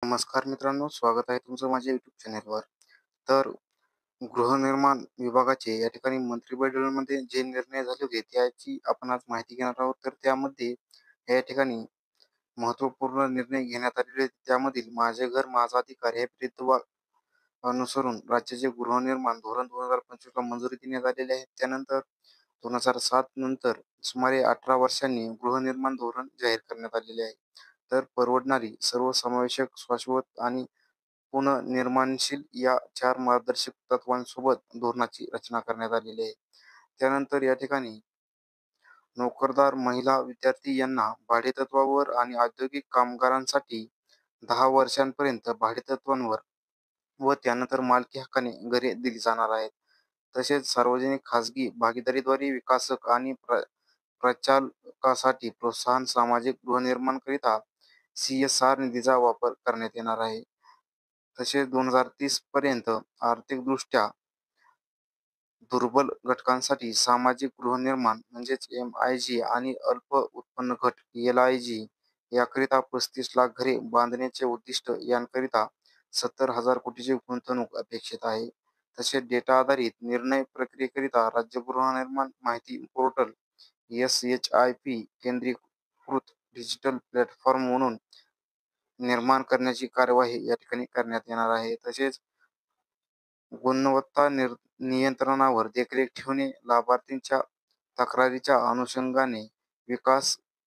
नमस्कार मित्रांनो, स्वागत आहे तुमचं माझ्या यूट्यूब चॅनलवर. तर गृहनिर्माण विभागाचे या ठिकाणी मंत्रिमंडळामध्ये जे निर्णय झाले होते त्याची आपण आज माहिती घेणार आहोत. तर त्यामध्ये या ठिकाणी महत्त्वपूर्ण निर्णय घेण्यात आलेले आहेत. त्यामधील माझे घर माझा अधिकार हे अनुसरून राज्याचे गृहनिर्माण धोरण 2025 ला मंजुरी देण्यात आलेली आहे. त्यानंतर 2007 नंतर सुमारे 18 वर्षांनी गृहनिर्माण धोरण जाहीर करण्यात आलेले आहे. तर परवडणारी, सर्वसमावेशक, शाश्वत आणि पुनर्निर्माणशील या 4 मार्गदर्शक तत्वांसोबत धोरणाची रचना करण्यात आलेली आहे. त्यानंतर या ठिकाणी नोकरदार महिला विद्यार्थी यांना भाडेतत्त्वावर आणि औद्योगिक कामगारांसाठी 10 वर्षांपर्यंत भाडेतत्त्वावर व त्यानंतर मालकी हक्काने घरे दिली जाणार आहेत. तसेच सार्वजनिक खाजगी भागीदारीद्वारे विकासक आणि प्रचालकासाठी प्रोत्साहन सामाजिक गृहनिर्माणकरिता CSR निधीचा वापर करण्यात येणार आहे. तसेच 2030 पर्यंत आर्थिकदृष्ट्या दुर्बल घटकांसाठी सामाजिक गृहनिर्माण म्हणजेच MIG आणि अल्प उत्पन्न गट LIG याकरिता 35 लाख घरे बांधण्याचे उद्दिष्ट यांकरिता 70,000 कोटीची गुंतवणूक अपेक्षित आहे. तसेच डेटा आधारित निर्णय प्रक्रियेकरिता राज्य गृहनिर्माण माहिती पोर्टल SHIP केंद्रीकृत डिजिटल प्लॅटफॉर्म म्हणून निर्माण करण्याची कार्यवाही या ठिकाणी करण्यात येणार आहे. तसेच गुणवत्ता नियंत्रणावर देखरेख ठेवणे, लाभार्थींच्या तक्रारीच्या अनुषंगाने विकासकांसोबत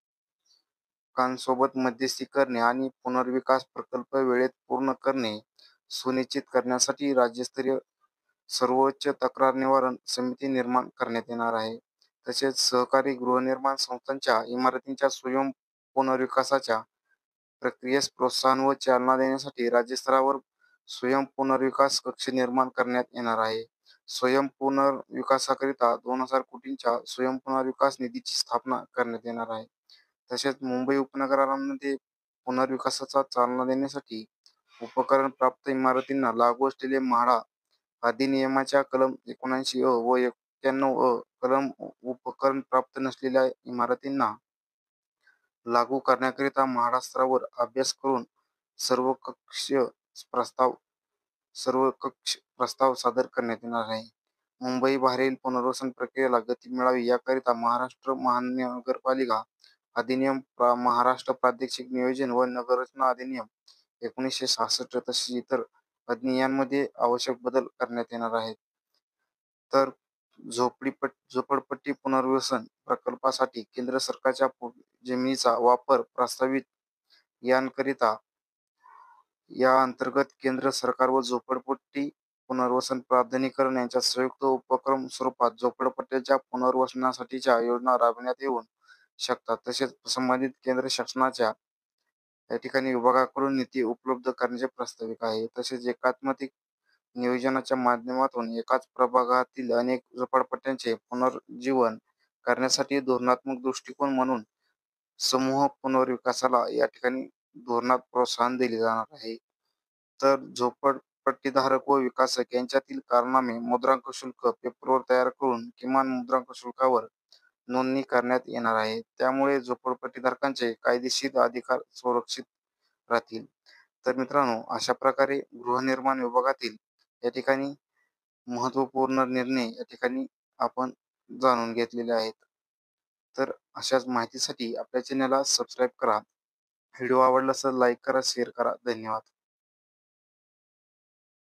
मध्यस्थी करणे आणि पुनर्विकास प्रकल्प वेळेत पूर्ण करणे सुनिश्चित करण्यासाठी राज्यस्तरीय सर्वोच्च तक्रार निवारण समिती निर्माण करण्यात येणार आहे. तसेच सहकारी गृहनिर्माण संस्थांच्या इमारतींच्या स्वयं पुनर्विकासाच्या प्रक्रियेस प्रोत्साहन व चालना देण्यासाठी राज्यस्तरावर स्वयं पुनर्विकास कक्ष निर्माण करण्यात येणार आहे. स्वयं पुनर्विकासाकरिता 2,000 कोटींच्या स्वयं पुनर्विकास निधीची स्थापना करण्यात येणार आहे. तसेच मुंबई उपनगरामध्ये पुनर्विकासाचा चालना देण्यासाठी उपकरण प्राप्त इमारतींना लागू असलेले म्हाडा अधिनियमाच्या कलम 79 व 91 कलम उपकरण प्राप्त नसलेल्या इमारतींना लागू करण्याकरिता म्हाडा स्तरावर अभ्यास करून सर्वकष प्रस्ताव सर्वकष प्रस्ताव सादर करण्यात येणार आहे. मुंबई बाहेरील पुनर्वसन प्रक्रियेला गती मिळावी याकरिता महाराष्ट्र महानगरपालिका अधिनियम, महाराष्ट्र प्रादेशिक नियोजन व नगररचना अधिनियम 1966 तसेच इतर अधिनियमांमध्ये आवश्यक बदल करण्यात येणार आहेत. तर झोपडपट्टी पुनर्वसन प्रकल्पासाठी केंद्र सरकारच्या जमिनीचा वापर प्रस्तावित यांकरिता या अंतर्गत केंद्र सरकार व झोपडपट्टी पुनर्वसन प्राधिकरण यांच्या संयुक्त उपक्रम स्वरूपात झोपडपट्ट्यांच्या पुनर्वसनासाठीच्या योजना राबविण्यात येऊ शकतात. तसेच संबंधित केंद्र शासनाच्या या ठिकाणी विभागाकडून निधी उपलब्ध करण्याचे प्रास्ताविक आहे. तसेच एकात्मिक नियोजनाच्या माध्यमातून एकाच प्रभागातील अनेक झोपडपट्ट्यांचे पुनरुज्जीवन करण्यासाठी धोरणात्मक दृष्टिकोन म्हणून समूह पुनर्विकासाला या ठिकाणी धोरणात प्रोत्साहन दिले जाणार आहे. तर झोपडपट्टीधारक व विकासक यांच्यातील कारनामे मुद्रांक शुल्क पेपरवर तयार करून किमान मुद्रांक शुल्कावर नोंदणी करण्यात येणार आहे. त्यामुळे झोपडपट्टीधारकांचे कायदेशीर अधिकार सुरक्षित राहतील. तर मित्रांनो, अशा प्रकारे गृहनिर्माण विभागातील या ठिकाणी महत्त्वपूर्ण निर्णय या ठिकाणी आपण जाणून घेतलेले आहेत. तर अशाच माहितीसाठी आपल्या चॅनलला सबस्क्राईब करा. व्हिडिओ आवडला असेल लाईक करा, शेअर करा. धन्यवाद.